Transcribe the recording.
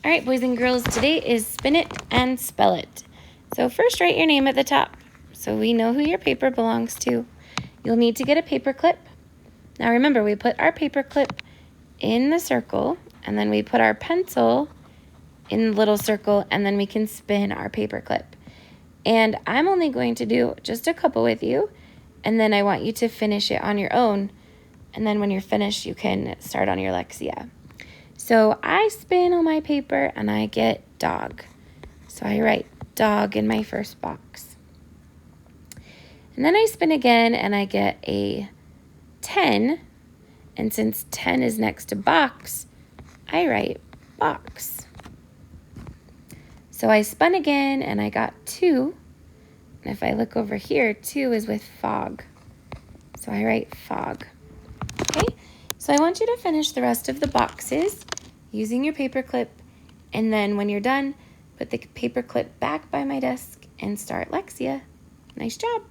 All right, boys and girls, today is spin it and spell it. So first write your name at the top so we know who your paper belongs to. You'll need to get a paper clip. Now remember, we put our paper clip in the circle and then we put our pencil in the little circle and then we can spin our paper clip. And I'm only going to do just a couple with you, and then I want you to finish it on your own. And then when you're finished, you can start on your Lexia. So I spin on my paper and I get dog. So I write dog in my first box. And then I spin again and I get a 10. And since 10 is next to box, I write box. So I spun again and I got 2. And if I look over here, 2 is with fog. So I write fog. Okay, so I want you to finish the rest of the boxes using your paper clip, and then when you're done, put the paper clip back by my desk and start Lexia. Nice job.